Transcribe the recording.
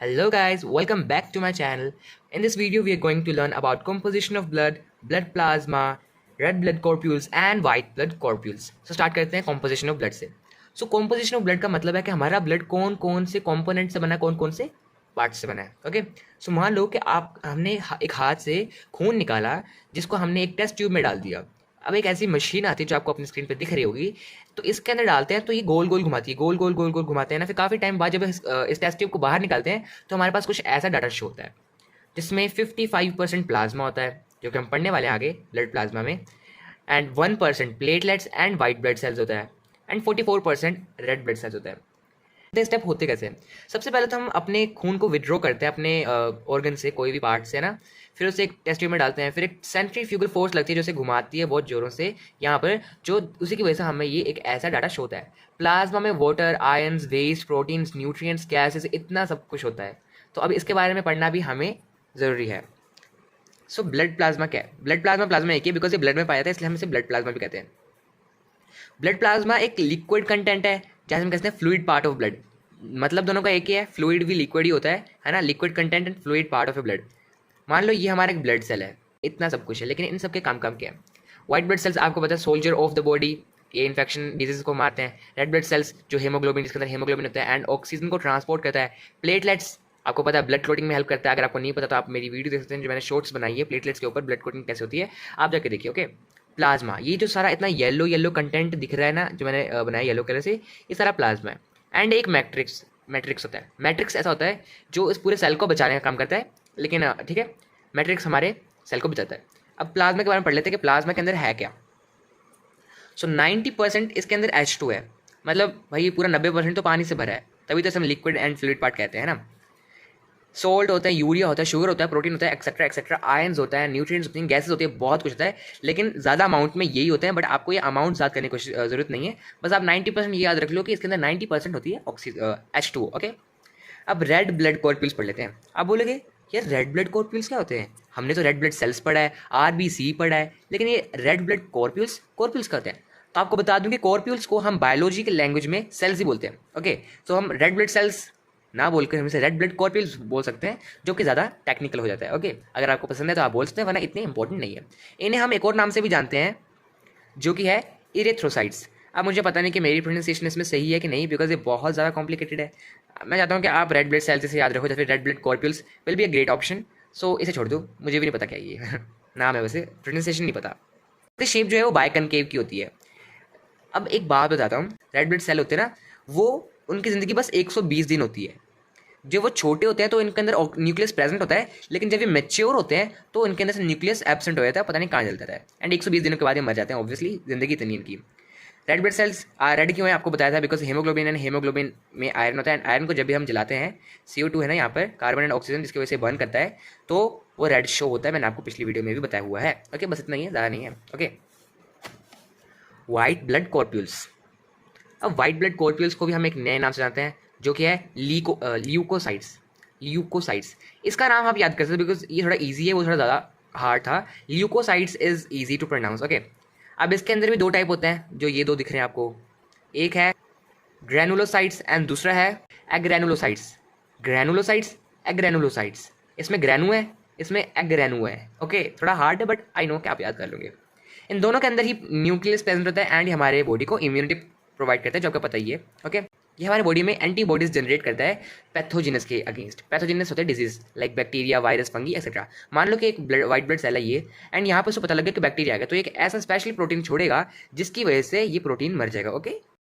Hello guys, welcome back to my channel. In this video we are going to learn about composition of blood, blood plasma, red blood corpuscles and white blood corpuscles. So start करते हैं composition of blood से. So composition of blood का मतलब है कि हमारा blood कौन कौन से component से बना है, कौन कौन से पार्ट से बना है. ओके, सो मान लो कि हमने एक हाथ से खून निकाला जिसको हमने एक टेस्ट ट्यूब में डाल दिया. अब एक ऐसी मशीन आती है जो आपको अपनी स्क्रीन पे दिख रही होगी, तो इसके अंदर डालते हैं तो ये गोल गोल घुमाती है, गोल गोल गोल गोल घुमाते हैं ना. फिर काफ़ी टाइम बाद जब इस टेस्ट ट्यूब को बाहर निकालते हैं तो हमारे पास कुछ ऐसा डाटा शो होता है जिसमें 55% प्लाज्मा होता है, जो कि हम पढ़ने वाले हैं आगे ब्लड प्लाज्मा में, and 1% platelets and white blood cells होता है, एंड 44% रेड ब्लड सेल्स होता है. स्टेप होते कैसे हैं? सबसे पहले तो हम अपने खून को विड्रॉ करते हैं अपने ऑर्गन से, कोई भी पार्ट से ना. फिर उसे एक टेस्ट ट्यूब में डालते हैं, फिर एक सेंट्रीफ्यूगल फोर्स लगती है जो उसे घुमाती है बहुत जोरों से यहाँ पर, जो उसी की वजह से हमें ये एक ऐसा डाटा शो होता है. प्लाज्मा में water, ions, waste, proteins, nutrients, gases, इतना सब कुछ होता है. तो अब इसके बारे में पढ़ना भी हमें ज़रूरी है. सो ब्लड प्लाज्मा क्या है? ब्लड प्लाज्मा एक ही, बिकॉज ये ब्लड में पाया जाता है इसलिए हम इसे ब्लड प्लाज्मा भी कहते हैं. ब्लड प्लाज्मा एक लिक्विड कंटेंट है, जैसे हम कहते हैं फ्लूइड पार्ट ऑफ ब्लड. मतलब दोनों का एक ही है, फ्लूइड भी लिक्विड ही होता है ना. Liquid content and fluid part of A blood. मान लो ये हमारा एक ब्लड सेल है, इतना सब कुछ है, लेकिन इन सब के काम क्या है? व्हाइट ब्लड सेल्स आपको पता है सोल्जर ऑफ द बॉडी, ये इन्फेक्शन डिजीज को मारते हैं. रेड ब्लड सेल्स जो हीमोग्लोबिन, जिसके अंदर हीमोग्लोबिन होता है एंड ऑक्सीजन को ट्रांसपोर्ट करता है. प्लेटलेट्स आपको पता है ब्लड क्लोटिंग में हेल्प करता है. अगर आपको नहीं पता तो आप मेरी वीडियो देख सकते हैं जो मैंने शॉर्ट्स बनाई है प्लेटलेट्स के ऊपर, ब्लड क्लोटिंग कैसे होती है, आप जाके देखिए. ओके, प्लाज्मा, ये जो सारा इतना येलो येलो कंटेंट दिख रहा है ना जो मैंने बनाया येलो कलर से, ये सारा प्लाज्मा है. एंड एक मैट्रिक्स होता है. मैट्रिक्स ऐसा होता है जो इस पूरे सेल को बचाने का काम करता है, लेकिन ठीक है, मैट्रिक्स हमारे सेल को बचाता है. अब प्लाज्मा के बारे में पढ़ लेते हैं कि प्लाज्मा के अंदर है क्या. सो 90% इसके अंदर H2 है. मतलब भाई पूरा 90% तो पानी से भरा है, तभी तो इसे हम लिक्विड एंड फ्लूइड पार्ट कहते हैं ना. सोल्ट होता है, यूरिया होता है, शुगर होता है, प्रोटीन होता है, एक्सेट्रा एक्सेट्रा, आयंस होता है, न्यूट्रिएंट्स होती हैं, गैसेस होती है, बहुत कुछ होता है, लेकिन ज़्यादा अमाउंट में यही होते हैं. बट आपको ये अमाउंट याद करने की जरूरत नहीं है, बस आप 90% ये याद रख लो कि इसके अंदर 90% होती है H2. ओके, अब रेड ब्लड कॉर्पल्स पढ़ लेते हैं. आप बोलोगे यार रेड ब्लड कॉर्पल्स क्या होते हैं? हमने तो रेड ब्लड सेल्स पढ़ा है, RBC पढ़ा है, लेकिन ये रेड ब्लड कॉर्पल्स क्या होते हैं? तो आपको बता दूं कि कॉर्पल्स को हम बायोलॉजी के लैंग्वेज में सेल्स ही बोलते हैं. ओके, तो हम रेड ब्लड सेल्स ना बोलकर हम इसे रेड ब्लड कॉर्पल्स बोल सकते हैं, जो कि ज़्यादा टेक्निकल हो जाता है. ओके, अगर आपको पसंद है तो आप बोल सकते हैं, वरना इतने इंपॉर्टेंट नहीं है. इन्हें हम एक और नाम से भी जानते हैं जो कि है इरेथ्रोसाइट्स. अब मुझे पता नहीं कि मेरी प्रोनाउंसिएशन इसमें सही है कि नहीं, बिकॉज ये बहुत ज़्यादा कॉम्प्लिकेटेड है. मैं चाहता हूँ कि आप रेड ब्लड सेल्स से याद रखो, जैसे red blood corpuscles will be a great option. So इसे छोड़ दो, मुझे भी नहीं पता क्या ये नाम है, वैसे प्रोनाउंसिएशन नहीं पता. शेप जो है वो बाइकनकेव की होती है. अब एक बात बताता हूँ, रेड ब्लड सेल होते हैं ना, वो उनकी ज़िंदगी बस 120 दिन होती है. जब वो छोटे होते हैं तो इनके अंदर न्यूक्लियस प्रेजेंट होता है, लेकिन जब ये मैच्योर होते हैं तो इनके अंदर से न्यूक्लियस एब्सेंट हो जाता है, पता नहीं कहाँ चल जाता है. एंड 120 दिनों के बाद ये मर जाते हैं. ऑब्वियसली जिंदगी इतनी इनकी. रेड ब्लड सेल्स रेड क्यों है आपको बताया था, बिकॉज हीमोग्लोबिन एंड हीमोग्लोबिन में आयरन होता है, एंड आयरन को जब भी हम जलाते हैं, CO2 है ना यहाँ पर, कार्बन एंड ऑक्सीजन, जिसकी वजह से बर्न करता है, तो वो रेड शो होता है. मैंने आपको पिछली वीडियो में भी बताया हुआ है. ओके, बस इतना ही है, ज़्यादा नहीं है. Okay, white blood कॉर्पल्स. अब वाइट ब्लड कॉर्पल्स को भी हम एक नए नाम से जानते हैं, जो कि है ल्यूकोसाइट्स. इसका नाम आप याद कर सकते हो बिकॉज ये थोड़ा इजी है, वो थोड़ा ज़्यादा हार्ड था. Leucocytes is easy to pronounce. Okay, अब इसके अंदर भी दो टाइप होते हैं जो ये दो दिख रहे हैं आपको. एक है ग्रैनुलोसाइट्स एंड दूसरा है एग्रैनुलोसाइट्स. इसमें ग्रैनू है, इसमें एग्रैनू है. ओके, थोड़ा हार्ड है बट आई नो कि आप याद कर लोगे. इन दोनों के अंदर ही न्यूक्लियस प्रेजेंट होता है एंड हमारे बॉडी को इम्यूनिटी प्रोवाइड करता है, जो आपको पता ही है. ओके, ये हमारे बॉडी में एंटीबॉडीज जनरेट करता है पैथोजिनस के अगेंस्ट. पैथोजिनस होते हैं disease like bacteria, virus, fungi etcetera. मान लो कि एक वाइट ब्लड सेल है ये, एंड यहाँ पर उसको पता लग गया कि बैक्टीरिया आ गया, तो एक ऐसा स्पेशल प्रोटीन छोड़ेगा जिसकी वजह से ये प्रोटीन मर जाएगा. ओके,